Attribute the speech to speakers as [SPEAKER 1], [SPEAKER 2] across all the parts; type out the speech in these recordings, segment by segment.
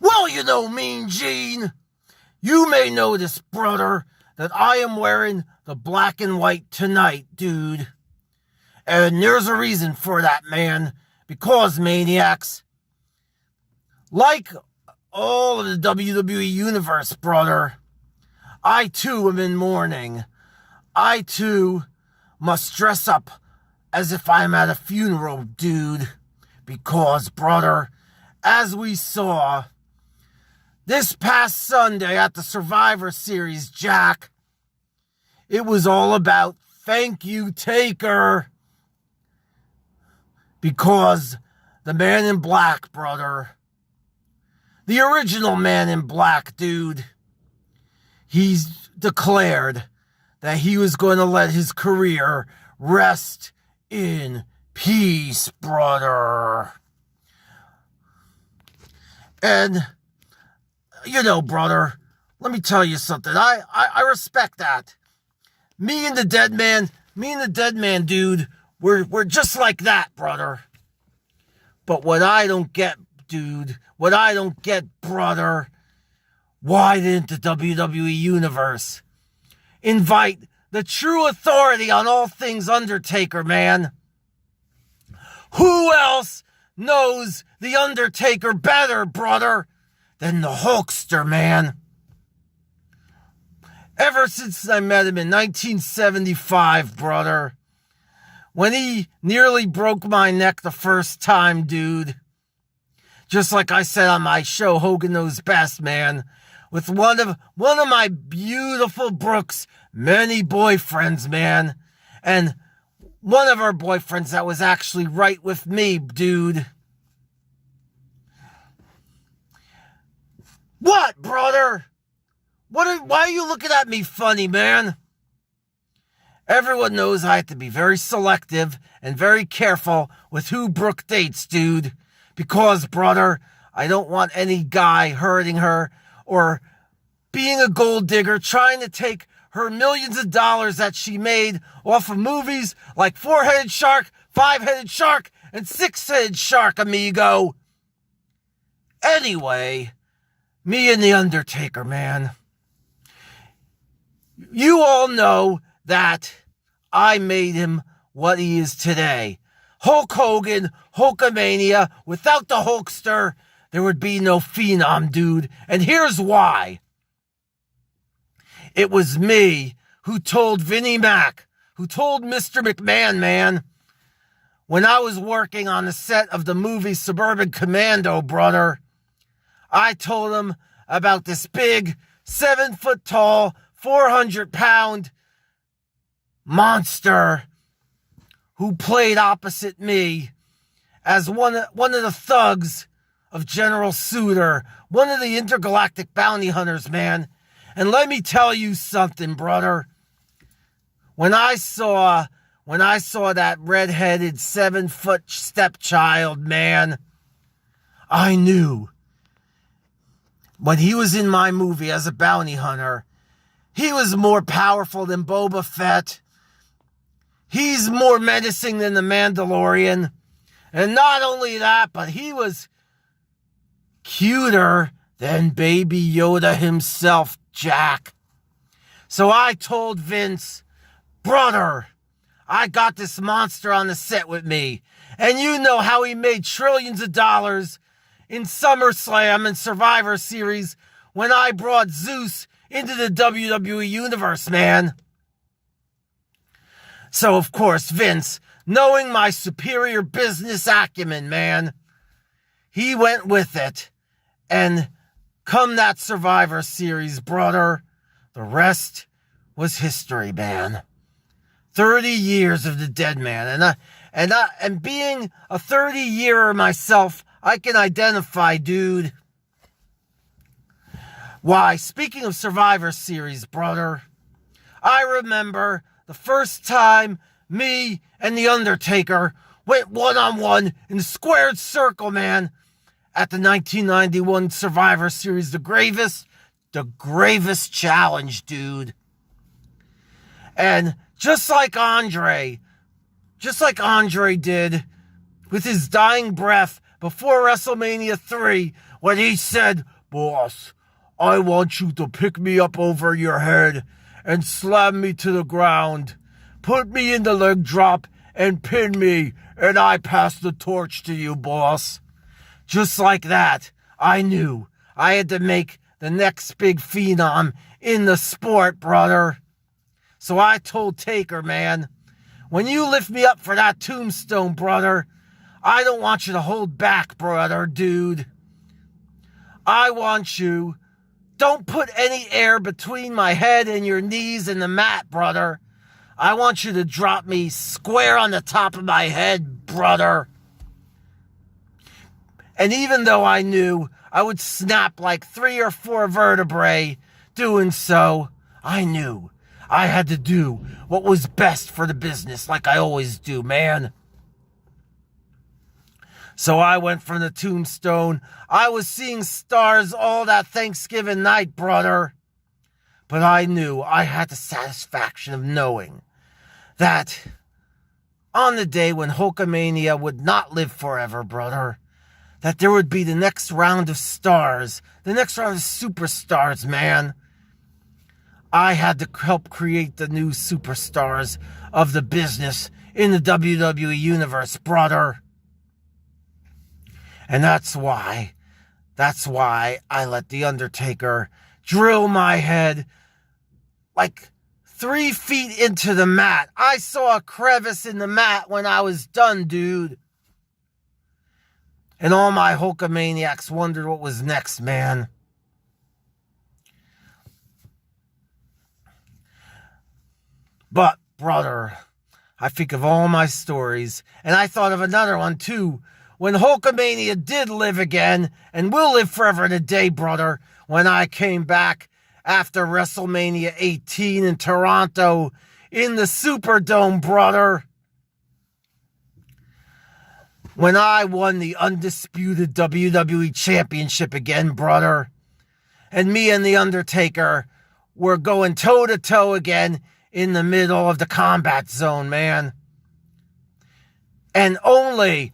[SPEAKER 1] Well, you know, Mean Gene, you may notice, brother, that I am wearing the black and white tonight, dude. And there's a reason for that, man. Because, maniacs, like all of the WWE Universe, brother, I too am in mourning. I too must dress up as if I'm at a funeral, dude. Because, brother, as we saw this past Sunday at the Survivor Series, Jack, it was all about thank you, Taker. Because the Man in Black, brother, the original Man in Black, dude, he's declared that he was going to let his career rest in peace, brother. And, you know, brother, let me tell you something. I respect that. Me and the dead man, dude, we're just like that, brother. But what I don't get, dude, brother, why didn't the WWE Universe invite the true authority on all things Undertaker, man? Who else knows the Undertaker better, brother, than the Hulkster, man? Ever since I met him in 1975, brother, when he nearly broke my neck the first time, dude, just like I said on my show, Hogan Knows Best, man, with one of my beautiful Brooks' many boyfriends, man, and one of our boyfriends that was actually right with me, dude. What, brother? Why are you looking at me funny, man? Everyone knows I have to be very selective and very careful with who Brooke dates, dude. Because, brother, I don't want any guy hurting her or being a gold digger trying to take her millions of dollars that she made off of movies like Four-Headed Shark, Five-Headed Shark, and Six-Headed Shark, amigo. Anyway, me and The Undertaker, man. You all know that I made him what he is today. Hulk Hogan, Hulkamania. Without the Hulkster, there would be no Phenom, dude. And here's why. It was me who told Vinnie Mac, who told Mr. McMahon, man, when I was working on the set of the movie Suburban Commando, brother, I told him about this big, 7-foot-tall, 400-pound monster who played opposite me as one of the thugs of General Suter, one of the intergalactic bounty hunters, man. And let me tell you something, brother. When I saw that red-headed 7-foot stepchild, man, I knew when he was in my movie as a bounty hunter, he was more powerful than Boba Fett. He's more menacing than the Mandalorian. And not only that, but he was cuter than Baby Yoda himself, Jack. So I told Vince, brother, I got this monster on the set with me. And you know how he made trillions of dollars in SummerSlam and Survivor Series when I brought Zeus into the WWE Universe, man. So, of course, Vince, knowing my superior business acumen, man, he went with it. And come that Survivor Series, brother, the rest was history, man. 30 years of the dead man. And being a 30-yearer myself, I can identify, dude. Why, speaking of Survivor Series, brother, I remember the first time me and The Undertaker went one-on-one in the squared circle, man, at the 1991 Survivor Series, the gravest challenge, dude. And just like Andre did with his dying breath before WrestleMania 3, when he said, "Boss, I want you to pick me up over your head and slam me to the ground, put me in the leg drop and pin me, and I pass the torch to you, boss." Just like that, I knew I had to make the next big phenom in the sport, brother. So I told Taker, man, when you lift me up for that tombstone, brother, I don't want you to hold back, brother, dude. I want you. Don't put any air between my head and your knees and the mat, brother. I want you to drop me square on the top of my head, brother. And even though I knew I would snap like 3 or 4 vertebrae doing so, I knew I had to do what was best for the business, like I always do, man. So I went from the tombstone. I was seeing stars all that Thanksgiving night, brother. But I knew I had the satisfaction of knowing that on the day when Hulkamania would not live forever, brother, that there would be the next round of stars, the next round of superstars, man. I had to help create the new superstars of the business in the WWE Universe, brother. And that's why I let The Undertaker drill my head like 3 feet into the mat. I saw a crevice in the mat when I was done, dude. And all my Hulkamaniacs wondered what was next, man. But, brother, I think of all my stories, and I thought of another one, too. When Hulkamania did live again, and will live forever today, brother, when I came back after WrestleMania 18 in Toronto in the Superdome, brother. When I won the undisputed WWE Championship again, brother. And me and The Undertaker were going toe-to-toe again in the middle of the combat zone, man. And only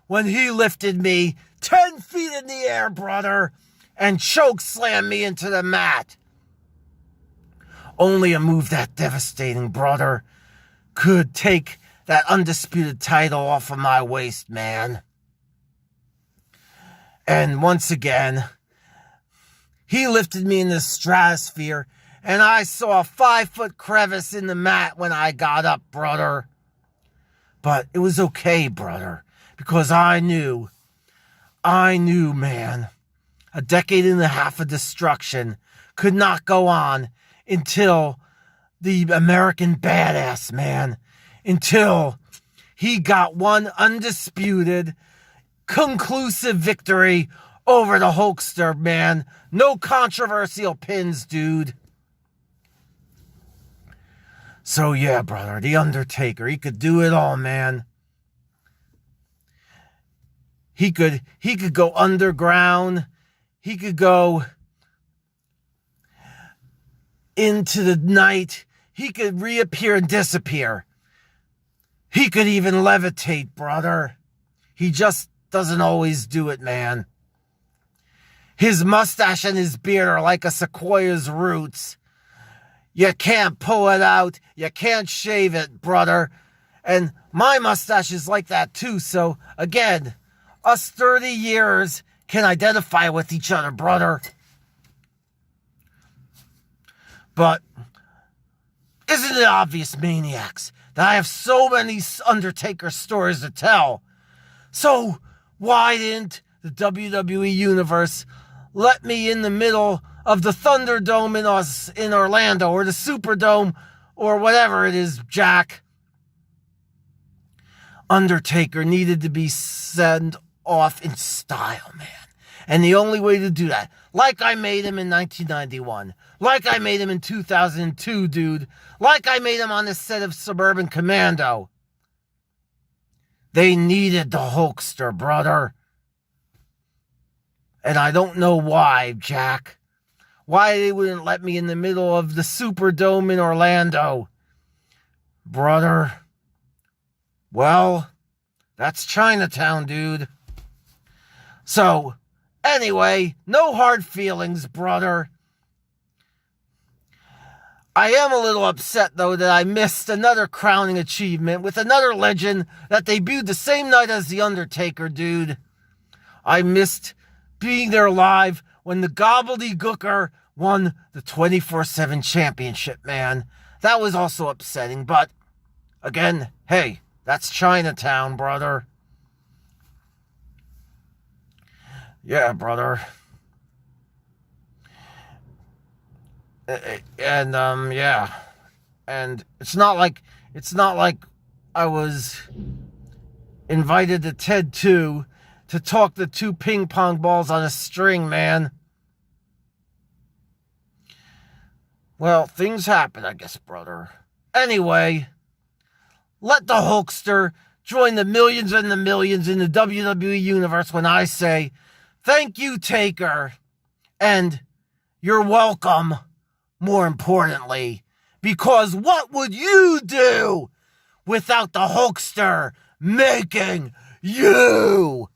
[SPEAKER 1] when he lifted me 10 feet in the air, brother, and choke slammed me into the mat. Only a move that devastating, brother, could take that undisputed title off of my waist, man. And once again, he lifted me in the stratosphere, and I saw a 5-foot crevice in the mat when I got up, brother. But it was okay, brother, because I knew, man, a decade and a half of destruction could not go on until the American Badass, man, until he got one undisputed, conclusive victory over the Hulkster, man. No controversial pins, dude. So yeah, brother, The Undertaker, he could do it all, man. He could go underground. He could go into the night. He could reappear and disappear. He could even levitate, brother. He just doesn't always do it, man. His mustache and his beard are like a sequoia's roots. You can't pull it out. You can't shave it, brother. And my mustache is like that too. So, again, us 30 years can identify with each other, brother. But isn't it obvious, maniacs, that I have so many Undertaker stories to tell? So why didn't the WWE Universe let me in the middle of the Thunderdome in Orlando, or the Superdome, or whatever it is, Jack? Undertaker needed to be sent off in style, man. And the only way to do that, like I made him in 1991, like I made him in 2002, dude, like I made him on the set of Suburban Commando, they needed the Hulkster, brother. And I don't know why, Jack. Why they wouldn't let me in the middle of the Superdome in Orlando. Brother. Well, that's Chinatown, dude. So, Anyway, no hard feelings, brother. I am a little upset, though, that I missed another crowning achievement with another legend that debuted the same night as The Undertaker, dude. I missed being there live when the gobbledygooker won the 24/7 championship, man. That was also upsetting, but again, hey, that's Chinatown, brother. Yeah, brother. And yeah. And it's not like I was invited to TED 2 to talk the two ping pong balls on a string, man. Well, things happen, I guess, brother. Anyway, let the Hulkster join the millions and the millions in the WWE universe when I say, thank you, Taker. And you're welcome, more importantly. Because what would you do without the Hulkster making you?